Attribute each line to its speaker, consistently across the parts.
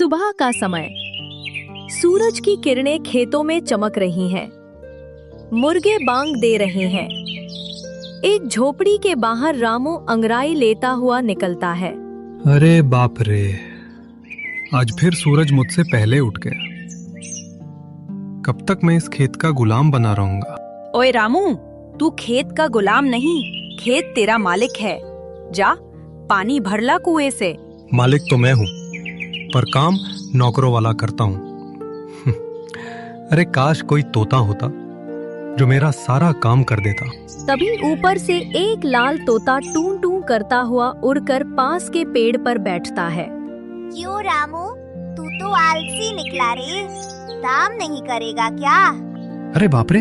Speaker 1: सुबह का समय। सूरज की किरणें खेतों में चमक रही हैं। मुर्गे बांग दे रहे हैं। एक झोपड़ी के बाहर रामू अंगड़ाई लेता हुआ निकलता है।
Speaker 2: अरे बाप रे, आज फिर सूरज मुझसे पहले उठ गया। कब तक मैं इस खेत का गुलाम बना रहूंगा?
Speaker 3: ओए रामू, तू खेत का गुलाम नहीं, खेत तेरा मालिक है। जा पानी भर ला कुएं से।
Speaker 2: मालिक तो मैं हूँ, पर काम नौकरों वाला करता हूँ। अरे काश कोई तोता होता जो मेरा सारा काम कर देता।
Speaker 1: तभी ऊपर से एक लाल तोता टूं टूं करता हुआ उड़कर पास के पेड़ पर बैठता है।
Speaker 4: क्यों रामू, तू तो आलसी निकला रे, काम नहीं करेगा क्या?
Speaker 2: अरे बाप रे,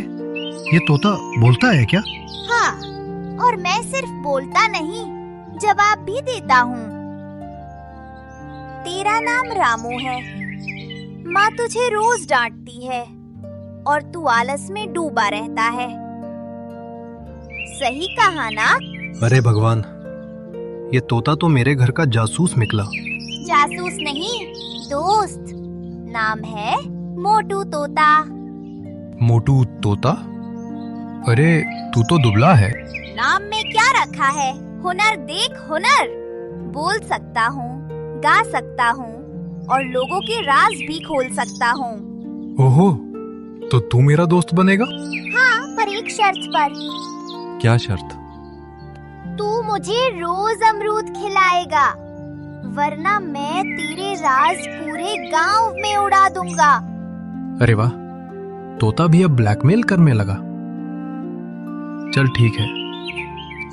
Speaker 2: ये तोता बोलता है क्या?
Speaker 4: हाँ, और मैं सिर्फ बोलता नहीं, जवाब भी देता हूँ। तेरा नाम रामू है, माँ तुझे रोज डांटती है और तू आलस में डूबा रहता है। सही कहा ना?
Speaker 2: अरे भगवान, ये तोता तो मेरे घर का जासूस निकला।
Speaker 4: जासूस नहीं, दोस्त। नाम है मोटू तोता।
Speaker 2: मोटू तोता? अरे तू तो दुबला है।
Speaker 4: नाम में क्या रखा है? हुनर देख, हुनर। बोल सकता हूँ, गा सकता हूँ और लोगों के राज भी खोल सकता हूँ।
Speaker 2: ओहो, तो तू मेरा दोस्त बनेगा?
Speaker 4: हाँ, पर एक शर्त पर।
Speaker 2: क्या शर्त?
Speaker 4: तू मुझे रोज अमरूद खिलाएगा, वरना मैं तेरे राज पूरे गांव में उड़ा दूंगा।
Speaker 2: अरे वाह, तोता भी अब ब्लैकमेल करने लगा। चल ठीक है,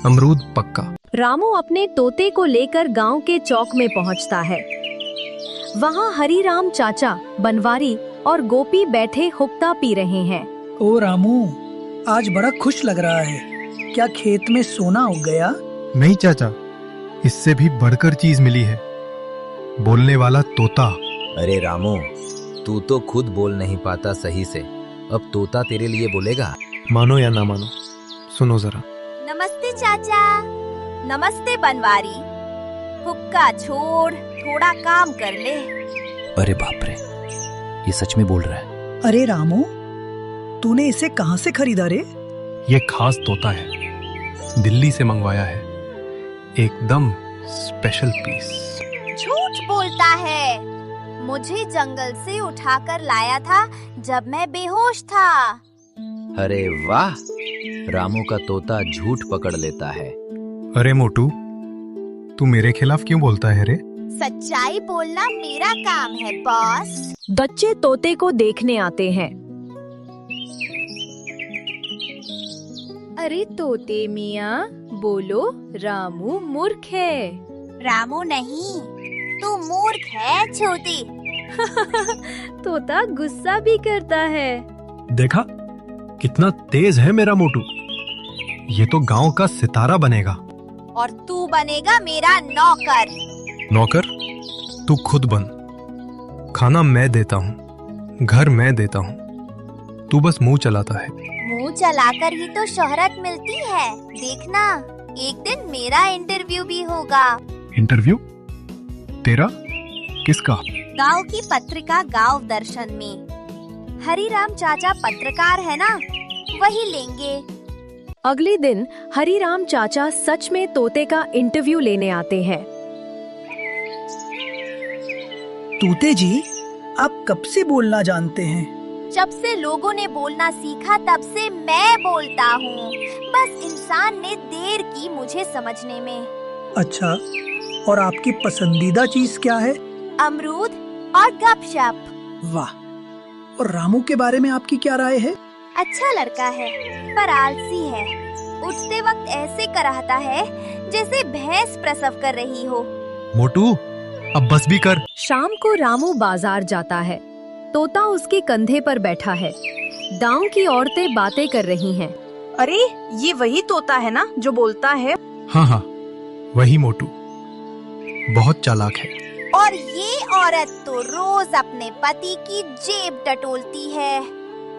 Speaker 2: अमरूद पक्का।
Speaker 1: रामू अपने तोते को लेकर गांव के चौक में पहुंचता है। वहां हरिराम चाचा, बनवारी और गोपी बैठे हुक्का पी रहे हैं।
Speaker 5: ओ रामू, आज बड़ा खुश लग रहा है। क्या खेत में सोना उग गया?
Speaker 2: नहीं चाचा, इससे भी बढ़कर चीज मिली है, बोलने वाला तोता।
Speaker 6: अरे रामू, तू तो खुद बोल नहीं पाता सही से, अब तोता तेरे लिए बोलेगा।
Speaker 2: मानो या ना मानो, सुनो जरा।
Speaker 4: नमस्ते चाचा। नमस्ते बनवारी। हुक्का छोड़, थोड़ा काम कर ले।
Speaker 6: अरे बाप रे, ये सच में बोल रहा है।
Speaker 5: अरे रामू, तूने इसे कहाँ से खरीदा रे?
Speaker 2: ये खास तोता है, दिल्ली से मंगवाया है, एकदम स्पेशल पीस।
Speaker 4: झूठ बोलता है, मुझे जंगल से उठाकर लाया था जब मैं बेहोश था।
Speaker 6: अरे वाह, रामू का तोता झूठ पकड़ लेता है।
Speaker 2: अरे मोटू, तू मेरे खिलाफ क्यों बोलता है रे?
Speaker 4: सच्चाई बोलना मेरा काम है बॉस।
Speaker 1: बच्चे तोते को देखने आते हैं। अरे तोते मियाँ, बोलो, रामू मूर्ख है।
Speaker 4: रामू नहीं, तू मूर्ख है छोटी।
Speaker 1: तोता गुस्सा भी करता है।
Speaker 2: देखा कितना तेज है मेरा मोटू, ये तो गांव का सितारा बनेगा।
Speaker 4: और तू बनेगा मेरा नौकर।
Speaker 2: नौकर? तू खुद बन। खाना मैं देता हूँ, घर मैं देता हूँ, तू बस मुंह चलाता है।
Speaker 4: मुंह चलाकर ही तो शोहरत मिलती है। देखना, एक दिन मेरा इंटरव्यू भी होगा।
Speaker 2: इंटरव्यू? तेरा? किसका?
Speaker 4: गांव की पत्रिका गांव दर्शन में। हरिराम चाचा पत्रकार है ना, वही लेंगे।
Speaker 1: अगले दिन हरिराम चाचा सच में तोते का इंटरव्यू लेने आते हैं।
Speaker 5: तोते जी, आप कब से बोलना जानते हैं?
Speaker 4: जब से लोगों ने बोलना सीखा तब से मैं बोलता हूँ। बस इंसान ने देर की मुझे समझने में।
Speaker 5: अच्छा, और आपकी पसंदीदा चीज क्या है?
Speaker 4: अमरूद और गपशप।
Speaker 5: वाह, और रामू के बारे में आपकी क्या राय है?
Speaker 4: अच्छा लड़का है, पर आलसी है। उठते वक्त ऐसे कराहता है जैसे भैंस प्रसव कर रही हो।
Speaker 2: मोटू, अब बस भी कर।
Speaker 1: शाम को रामू बाजार जाता है। तोता उसके कंधे पर बैठा है। गांव की औरतें बातें कर रही हैं।
Speaker 3: अरे ये वही तोता है ना जो बोलता है?
Speaker 2: हाँ हाँ, वही मोटू, बहुत चालाक है।
Speaker 4: और ये औरत तो रोज अपने पति की जेब टटोलती है।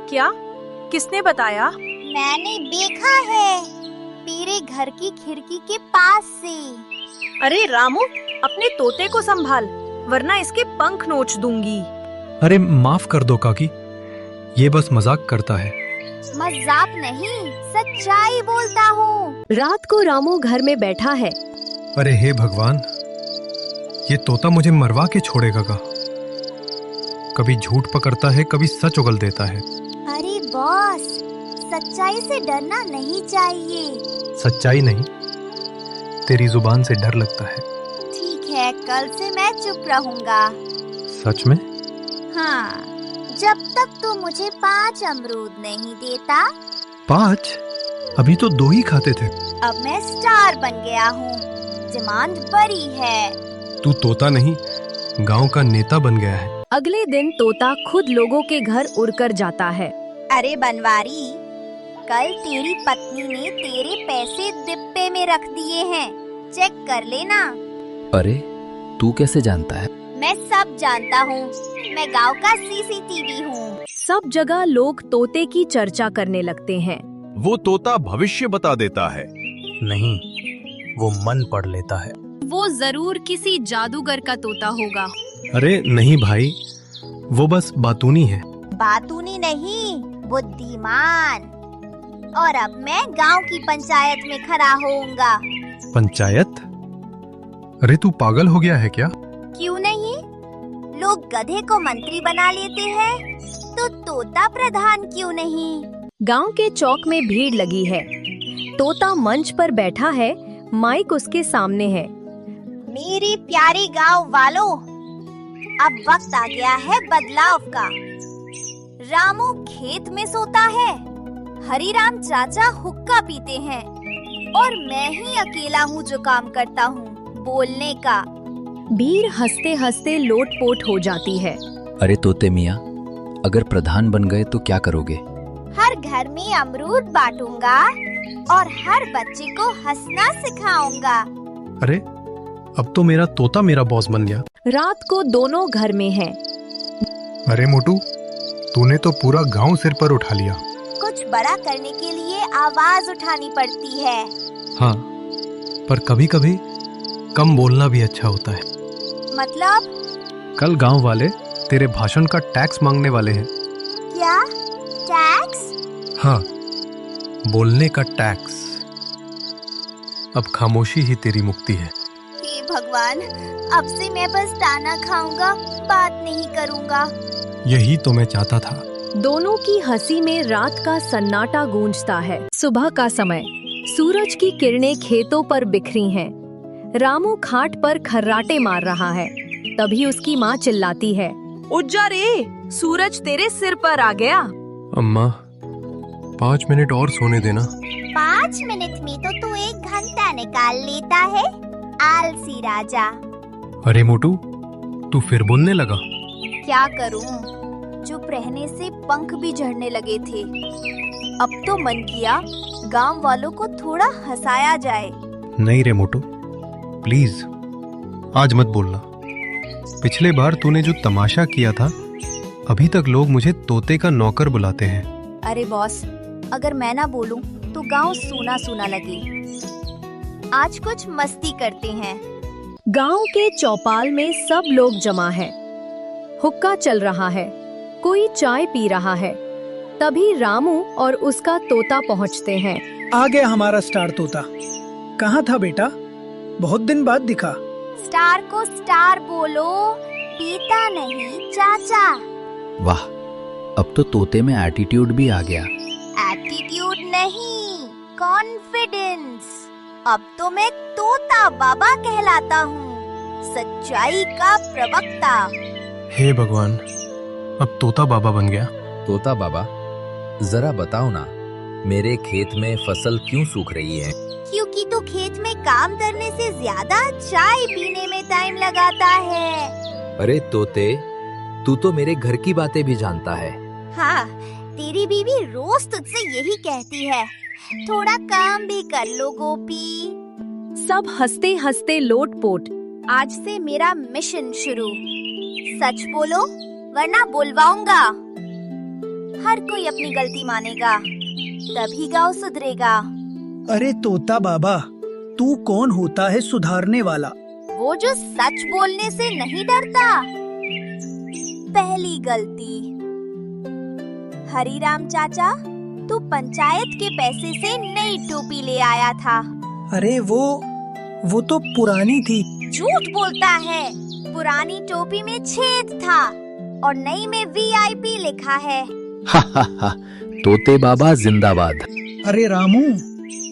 Speaker 3: क्या? किसने बताया?
Speaker 4: मैंने देखा है, तेरे घर की खिड़की के पास से।
Speaker 3: अरे रामू, अपने तोते को संभाल, वरना इसके पंख नोच दूंगी।
Speaker 2: अरे माफ कर दो काकी, ये बस मजाक करता है।
Speaker 4: मजाक नहीं, सच्चाई बोलता हूँ।
Speaker 1: रात को रामू घर में बैठा है।
Speaker 2: अरे हे भगवान, ये तोता मुझे मरवा के छोड़ेगा का? कभी झूठ पकड़ता है, कभी सच उगल देता है।
Speaker 4: अरे बॉस, सच्चाई से डरना नहीं चाहिए।
Speaker 2: सच्चाई नहीं, तेरी जुबान से डर लगता है।
Speaker 4: ठीक है, कल से मैं चुप रहूंगा।
Speaker 2: सच में?
Speaker 4: हाँ, जब तक तू मुझे 5 अमरूद नहीं देता।
Speaker 2: 5? अभी तो 2 ही खाते थे।
Speaker 4: अब मैं स्टार बन गया हूँ, डिमांड बड़ी है।
Speaker 2: तू तोता नहीं, गांव का नेता बन गया है।
Speaker 1: अगले दिन तोता खुद लोगों के घर उड़कर जाता है।
Speaker 4: अरे बनवारी, कल तेरी पत्नी ने तेरे पैसे डिब्बे में रख दिए हैं, चेक कर लेना।
Speaker 6: अरे तू कैसे जानता है?
Speaker 4: मैं सब जानता हूँ, मैं गांव का सीसीटीवी हूँ।
Speaker 1: सब जगह लोग तोते की चर्चा करने लगते हैं।
Speaker 7: वो तोता भविष्य बता देता है।
Speaker 2: नहीं, वो मन पढ़ लेता है।
Speaker 3: वो जरूर किसी जादूगर का तोता होगा।
Speaker 2: अरे नहीं भाई, वो बस बातूनी है।
Speaker 4: बातूनी नहीं, बुद्धिमान। और अब मैं गांव की पंचायत में खड़ा होऊंगा।
Speaker 2: पंचायत? अरे तू पागल हो गया है क्या?
Speaker 4: क्यों नहीं? लोग गधे को मंत्री बना लेते हैं, तो तोता प्रधान क्यों नहीं?
Speaker 1: गांव के चौक में भीड़ लगी है। तोता मंच पर बैठा है, माइक उसके सामने है।
Speaker 4: मेरे प्यारे गांव वालों, अब वक्त आ गया है बदलाव का। रामू खेत में सोता है, हरिराम चाचा हुक्का पीते हैं, और मैं ही अकेला हूँ जो काम करता हूँ, बोलने का।
Speaker 1: भीड़ हंसते हंसते लोटपोट हो जाती है।
Speaker 6: अरे तोते मियाँ, अगर प्रधान बन गए तो क्या करोगे?
Speaker 4: हर घर में अमरूद बांटूंगा और हर बच्चे को हंसना सिखाऊंगा।
Speaker 2: अरे अब तो मेरा तोता मेरा बॉस बन गया।
Speaker 1: रात को दोनों घर में हैं।
Speaker 2: अरे मोटू, तूने तो पूरा गांव सिर पर उठा लिया।
Speaker 4: कुछ बड़ा करने के लिए आवाज उठानी पड़ती है।
Speaker 2: हाँ, पर कभी कभी कम बोलना भी अच्छा होता है।
Speaker 4: मतलब?
Speaker 2: कल गांव वाले तेरे भाषण का टैक्स मांगने वाले हैं।
Speaker 4: क्या टैक्स?
Speaker 2: हाँ, बोलने का टैक्स। अब खामोशी ही तेरी मुक्ति है।
Speaker 4: हे भगवान, अब से मैं बस ताना खाऊंगा, बात नहीं करूंगा।
Speaker 2: यही तो मैं चाहता था।
Speaker 1: दोनों की हंसी में रात का सन्नाटा गूंजता है। सुबह का समय, सूरज की किरणें खेतों पर बिखरी हैं। रामू खाट पर खर्राटे मार रहा है। तभी उसकी माँ चिल्लाती है,
Speaker 3: उठ जा रे, सूरज तेरे सिर पर आ गया।
Speaker 2: अम्मा, 5 मिनट और सोने देना।
Speaker 4: 5 मिनट में तो तू 1 घंटा निकाल लेता है, आलसी राजा।
Speaker 2: अरे मोटू, तू फिर बोलने लगा।
Speaker 4: क्या करूं? चुप रहने से पंख भी झड़ने लगे थे। अब तो मन किया गांव वालों को थोड़ा हंसाया जाए।
Speaker 2: नहीं रे मोटू, प्लीज आज मत बोलना। पिछले बार तूने जो तमाशा किया था, अभी तक लोग मुझे तोते का नौकर बुलाते हैं।
Speaker 4: अरे बॉस, अगर मैं ना बोलूं तो गांव सूना सूना लगे। आज कुछ मस्ती करते हैं।
Speaker 1: गांव के चौपाल में सब लोग जमा है। हुक्का चल रहा है, कोई चाय पी रहा है। तभी रामू और उसका तोता पहुंचते हैं।
Speaker 5: आ गया हमारा स्टार तोता। कहाँ था बेटा? बहुत दिन बाद दिखा।
Speaker 4: स्टार को स्टार बोलो, पीता नहीं चाचा।
Speaker 6: वाह, अब तो तोते में एटीट्यूड भी आ गया।
Speaker 4: एटीट्यूड नहीं, कॉन्फिडेंस। अब तो मैं तोता बाबा कहलाता हूँ, सच्चाई का प्रवक्ता।
Speaker 2: हे भगवान, अब तोता बाबा बन गया।
Speaker 6: तोता बाबा, जरा बताओ ना, मेरे खेत में फसल क्यों सूख रही है?
Speaker 4: क्योंकि तू खेत में काम करने से ज्यादा चाय पीने में टाइम लगाता है।
Speaker 6: अरे तोते, तू तो मेरे घर की बातें भी जानता है।
Speaker 4: हाँ, तेरी बीवी रोज तुझसे यही कहती है, थोड़ा काम भी कर लो गोपी।
Speaker 1: सब हंसते हंसते लोटपोट।
Speaker 4: आज से मेरा मिशन शुरू। सच बोलो वरना बुलवाऊंगा। हर कोई अपनी गलती मानेगा, तभी गांव सुधरेगा।
Speaker 5: अरे तोता बाबा, तू कौन होता है सुधारने वाला?
Speaker 4: वो वो जो सच बोलने से नहीं डरता। पहली गलती। हरीराम चाचा, तू पंचायत के पैसे से नई टोपी ले आया था।
Speaker 5: अरे वो तो पुरानी थी।
Speaker 4: झूठ बोलता है। पुरानी टोपी में छेद था और नई में VIP लिखा है।
Speaker 6: हा, तोते बाबा जिंदाबाद।
Speaker 5: अरे रामू,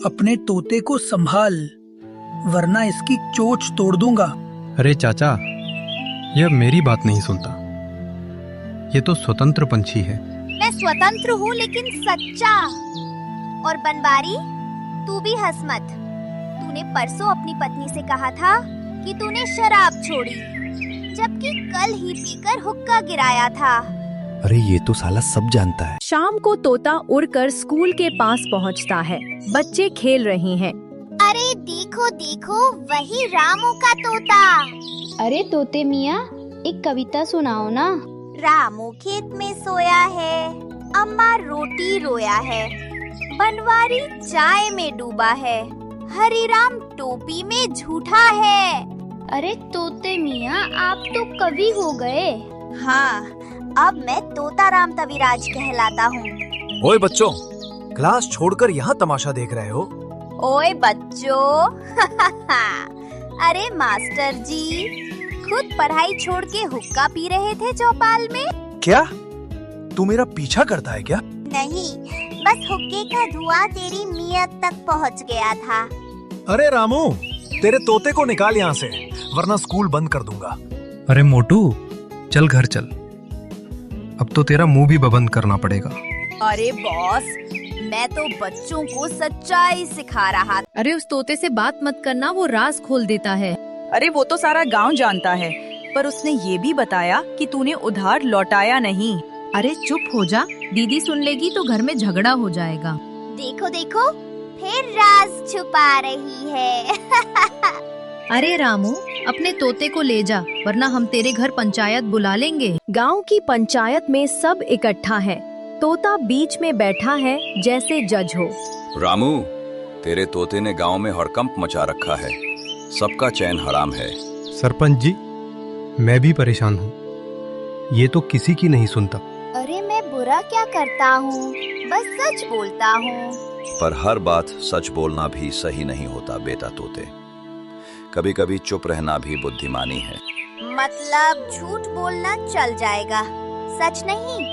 Speaker 5: अपने तोते को संभाल, वरना इसकी चोंच तोड़ दूंगा।
Speaker 2: अरे चाचा, यह मेरी बात नहीं सुनता। ये तो स्वतंत्र पंछी है।
Speaker 4: मैं स्वतंत्र हूँ लेकिन सच्चा। और बनवारी, तू भी हंस मत। तूने परसों अपनी पत्नी से कहा था कि तूने शराब छोड़ी, जबकि कल ही पीकर हुक्का गिराया था।
Speaker 8: अरे ये तो साला सब जानता है।
Speaker 1: शाम को तोता उड़कर स्कूल के पास पहुंचता है। बच्चे खेल रहे हैं।
Speaker 4: अरे देखो देखो, वही रामू का तोता।
Speaker 9: अरे तोते मियाँ, एक कविता सुनाओ ना।
Speaker 4: रामू खेत में सोया है, अम्मा रोटी रोया है, बनवारी चाय में डूबा है, हरीराम टोपी में झूठा है।
Speaker 9: अरे तोते मियाँ, आप तो कवि हो गए।
Speaker 4: हाँ, अब मैं तोता राम तविराज कहलाता हूँ।
Speaker 8: ओए बच्चों, क्लास छोड़कर यहाँ तमाशा देख रहे हो?
Speaker 4: ओए बच्चों अरे मास्टर जी, खुद पढ़ाई छोड़ के हुक्का पी रहे थे चौपाल में।
Speaker 8: क्या तू मेरा पीछा करता है क्या?
Speaker 4: नहीं, बस हुक्के का धुआं तेरी नियत तक पहुँच गया था।
Speaker 8: अरे रामू, तेरे तोते को निकाल यहाँ से, वरना स्कूल बंद कर दूंगा।
Speaker 2: अरे मोटू, चल घर चल। अब तो तेरा मुंह भी बंद करना पड़ेगा।
Speaker 3: अरे बॉस, मैं तो बच्चों को सच्चाई सिखा रहा था।
Speaker 1: अरे उस तोते से बात मत करना, वो राज खोल देता है।
Speaker 3: अरे वो तो सारा गांव जानता है, पर उसने ये भी बताया कि तूने उधार लौटाया नहीं।
Speaker 1: अरे चुप हो जा, दीदी सुन लेगी तो घर में झगड़ा हो जाएगा।
Speaker 4: देखो देखो, फिर राज छुपा रही है।
Speaker 1: अरे रामू, अपने तोते को ले जा, वरना हम तेरे घर पंचायत बुला लेंगे। गांव की पंचायत में सब इकट्ठा है। तोता बीच में बैठा है जैसे जज हो।
Speaker 7: रामू, तेरे तोते ने गांव में हड़कंप मचा रखा है। सबका चैन हराम है।
Speaker 2: सरपंच जी, मैं भी परेशान हूँ। ये तो किसी की नहीं सुनता।
Speaker 4: अरे मैं बुरा क्या करता हूँ, बस सच बोलता हूँ।
Speaker 7: पर हर बात सच बोलना भी सही नहीं होता बेटा तोते। कभी कभी चुप रहना भी बुद्धिमानी है।
Speaker 4: मतलब झूठ बोलना चल जाएगा, सच नहीं?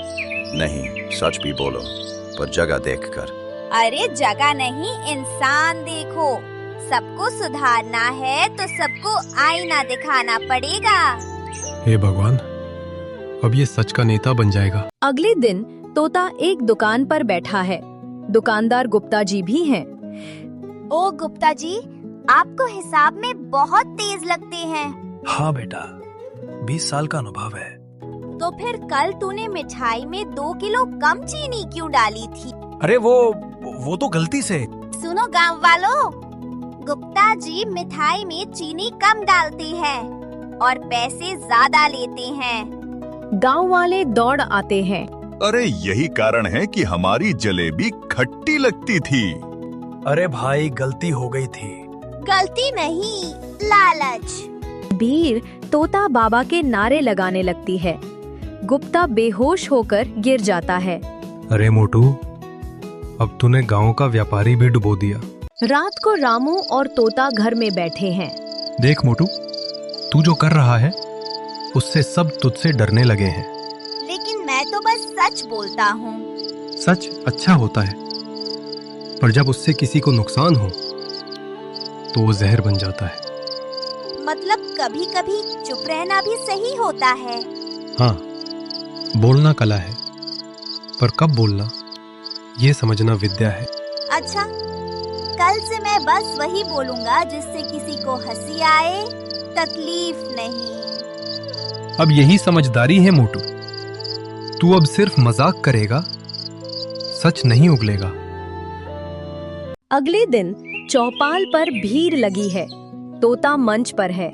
Speaker 7: नहीं, सच भी बोलो, पर जगह देखकर।
Speaker 4: अरे जगह नहीं, इंसान देखो। सबको सुधारना है तो सबको आईना दिखाना पड़ेगा।
Speaker 2: हे भगवान, अब ये सच का नेता बन जाएगा।
Speaker 1: अगले दिन तोता एक दुकान पर बैठा है। दुकानदार गुप्ता जी भी हैं।
Speaker 4: ओ गुप्ता जी, आपको हिसाब में बहुत तेज लगते हैं।
Speaker 8: हाँ बेटा, 20 साल का अनुभव है।
Speaker 4: तो फिर कल तूने मिठाई में 2 किलो कम चीनी क्यों डाली थी?
Speaker 8: अरे वो तो गलती से।
Speaker 4: सुनो गांव वालों, गुप्ता जी मिठाई में चीनी कम डालते हैं और पैसे ज्यादा लेते हैं।
Speaker 1: गांव वाले दौड़ आते हैं।
Speaker 7: अरे यही कारण है कि हमारी जलेबी खट्टी लगती थी।
Speaker 8: अरे भाई, गलती हो गई थी।
Speaker 4: गलती नहीं, लालच।
Speaker 1: बीर तोता बाबा के नारे लगाने लगती है। गुप्ता बेहोश होकर गिर जाता है।
Speaker 2: अरे मोटू, अब तूने गांव का व्यापारी भी डुबो दिया।
Speaker 1: रात को रामू और तोता घर में बैठे हैं।
Speaker 2: देख मोटू, तू जो कर रहा है उससे सब तुझसे डरने लगे हैं।
Speaker 4: लेकिन मैं तो बस सच बोलता हूँ।
Speaker 2: सच अच्छा होता है, पर जब उससे किसी को नुकसान हो तो वो जहर बन जाता है।
Speaker 4: मतलब कभी कभी चुप रहना भी सही होता है।
Speaker 2: हाँ, बोलना कला है, पर कब बोलना ये समझना विद्या है।
Speaker 4: अच्छा, कल से मैं बस वही बोलूँगा जिससे किसी को हंसी आए, तकलीफ नहीं।
Speaker 2: अब यही समझदारी है मोटू। तू अब सिर्फ मजाक करेगा, सच नहीं उगलेगा।
Speaker 1: अगले दिन चौपाल पर भीड़ लगी है। तोता मंच पर है।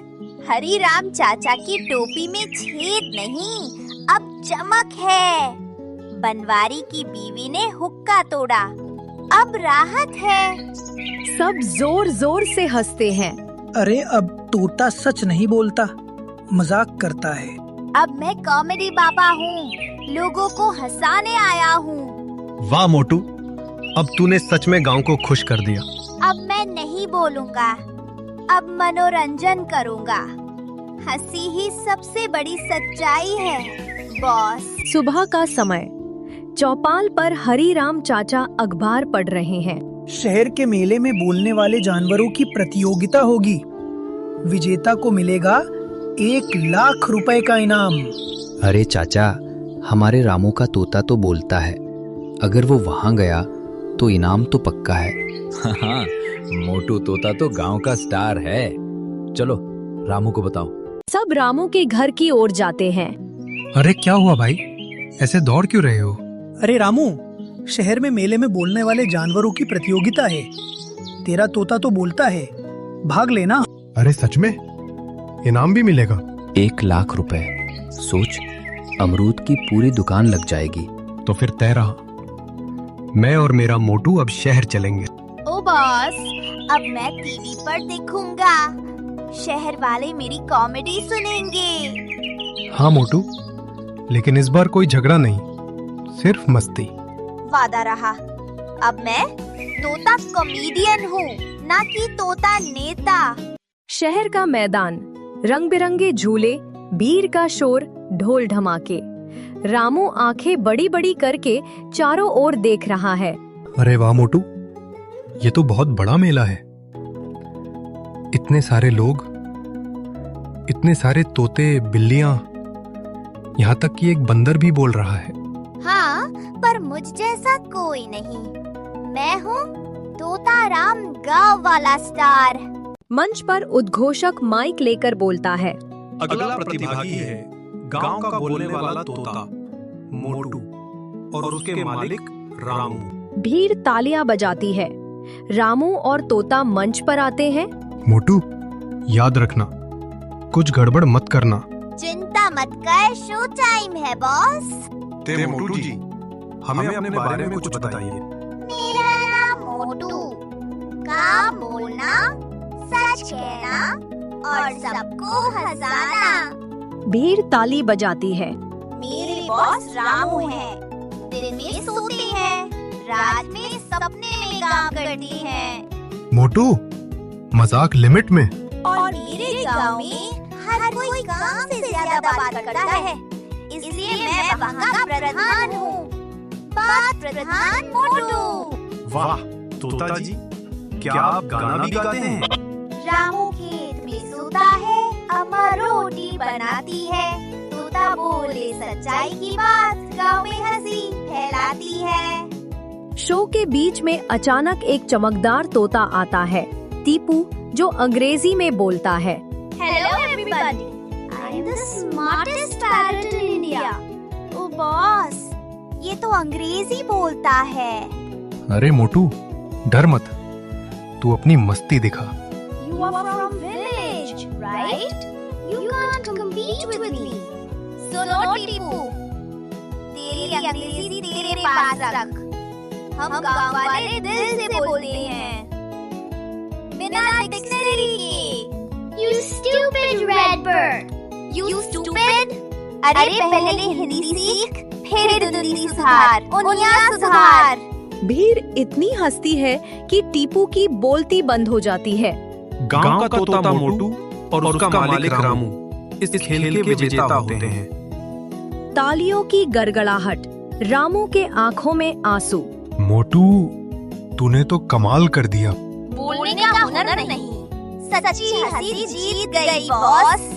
Speaker 4: हरीराम चाचा की टोपी में छेद नहीं, अब चमक है। बनवारी की बीवी ने हुक्का तोड़ा, अब राहत है।
Speaker 1: सब जोर जोर से हंसते हैं।
Speaker 5: अरे अब तोता सच नहीं बोलता, मजाक करता है।
Speaker 4: अब मैं कॉमेडी बाबा हूँ, लोगों को हंसाने आया हूँ।
Speaker 2: वाह मोटू, अब तूने सच में गांव को खुश कर दिया।
Speaker 4: अब मैं नहीं बोलूँगा, अब मनोरंजन करूँगा। हंसी ही सबसे बड़ी सच्चाई है बॉस।
Speaker 1: सुबह का समय, चौपाल पर हरीराम चाचा अखबार पढ़ रहे हैं।
Speaker 5: शहर के मेले में बोलने वाले जानवरों की प्रतियोगिता होगी। विजेता को मिलेगा 1,00,000 रुपए का इनाम।
Speaker 10: अरे चाचा, हमारे रामू का तोता तो बोलता है, अगर वो वहाँ गया तो इनाम तो पक्का है।
Speaker 6: हाँ, मोटू तोता तो गांव का स्टार है। चलो रामू को बताओ।
Speaker 1: सब रामू के घर की ओर जाते हैं।
Speaker 2: अरे क्या हुआ भाई, ऐसे दौड़ क्यों रहे हो?
Speaker 5: अरे रामू, शहर में मेले में बोलने वाले जानवरों की प्रतियोगिता है। तेरा तोता तो बोलता है, भाग लेना।
Speaker 2: अरे सच में? इनाम भी मिलेगा?
Speaker 10: 1,00,000 रुपए। सोच, अमरूद की पूरी दुकान लग जाएगी।
Speaker 2: तो फिर तय रहा, मैं और मेरा मोटू अब शहर चलेंगे।
Speaker 4: ओ बॉस, अब मैं टीवी पर देखूंगा। शहर वाले मेरी कॉमेडी सुनेंगे।
Speaker 2: हाँ मोटू, लेकिन इस बार कोई झगड़ा नहीं, सिर्फ मस्ती।
Speaker 4: वादा रहा। अब मैं तोता कॉमेडियन हूँ, ना कि तोता नेता।
Speaker 1: शहर का मैदान, रंग बिरंगे झूले, भीड़ का शोर, ढोल ढमाके। रामू आंखें बड़ी बड़ी करके चारों ओर देख रहा है।
Speaker 2: अरे वाह मोटू, ये तो बहुत बड़ा मेला है। इतने सारे लोग, इतने सारे तोते, बिल्लियां, यहाँ तक कि एक बंदर भी बोल रहा है।
Speaker 4: हाँ, पर मुझ जैसा कोई नहीं। मैं हूँ तोता राम, गाँव वाला स्टार।
Speaker 1: मंच पर उद्घोषक माइक लेकर बोलता है।
Speaker 2: अगला प्रतिभागी है गांव का बोलने वाला तोता मोटू और उसके मालिक रामू।
Speaker 1: भीड़ तालियां बजाती है। रामू और तोता मंच पर आते हैं।
Speaker 2: मोटू, याद रखना, कुछ गड़बड़ मत करना।
Speaker 4: चिंता मत कर, शो टाइम है बॉस।
Speaker 2: ते मोटू जी, हमें अपने बारे में कुछ बताइए।
Speaker 4: मेरा नाम मोटू, काम बोलना, सच कहना और सबको हंसाना।
Speaker 1: भीड़ ताली बजाती है।
Speaker 4: मेरे बॉस रामू है, दिन में सोते हैं, रात में सपने में काम करती हैं।
Speaker 2: मोटू, मजाक लिमिट में।
Speaker 4: और मेरे गांव में हर कोई काम से ज्यादा बात करता है, इसलिए मैं वहाँ का प्रधान हूँ। बात प्रधान मोटू।
Speaker 8: वाह तोता जी, क्या आप गाना भी गाते हैं?
Speaker 4: रामू खेत में सोता है, अम्मा रोटी बनाती है, तोता बोले सच्चाई की बात, गांव में हंसी फैलाती है।
Speaker 1: शो के बीच में अचानक एक चमकदार तोता आता है, टीपू, जो अंग्रेजी में बोलता है।
Speaker 4: Hello everybody, I am the smartest parrot in India. ओ बॉस, ये तो अंग्रेजी बोलता है।
Speaker 2: अरे मोटू, डर मत, तू अपनी मस्ती दिखा।
Speaker 4: You are from village, right? You can't compete with me. सुनो टीपू, तेरी अंग्रेजी तेरे पास रख। हम गांव वाले दिल से बोलते हैं, बिना डिक्शनरी के।
Speaker 9: You stupid redbird!
Speaker 4: You stupid? अरे पहले हिंदी सीख, फिर हिंदी सुधार, उनिया सुधार।
Speaker 1: भीड़ इतनी हंसती है कि टीपू की बोलती बंद हो जाती है।
Speaker 2: गांव का तोता मोटू और उसका मालिक रामू इस खेल के विजेता होते हैं।
Speaker 1: तालियों की गड़गड़ाहट, रामू के आंखों में आंसू।
Speaker 2: मोटू, तूने तो कमाल कर दिया।
Speaker 4: बोलने का हुनर नहीं, सच्ची हंसी जीत गई बॉस।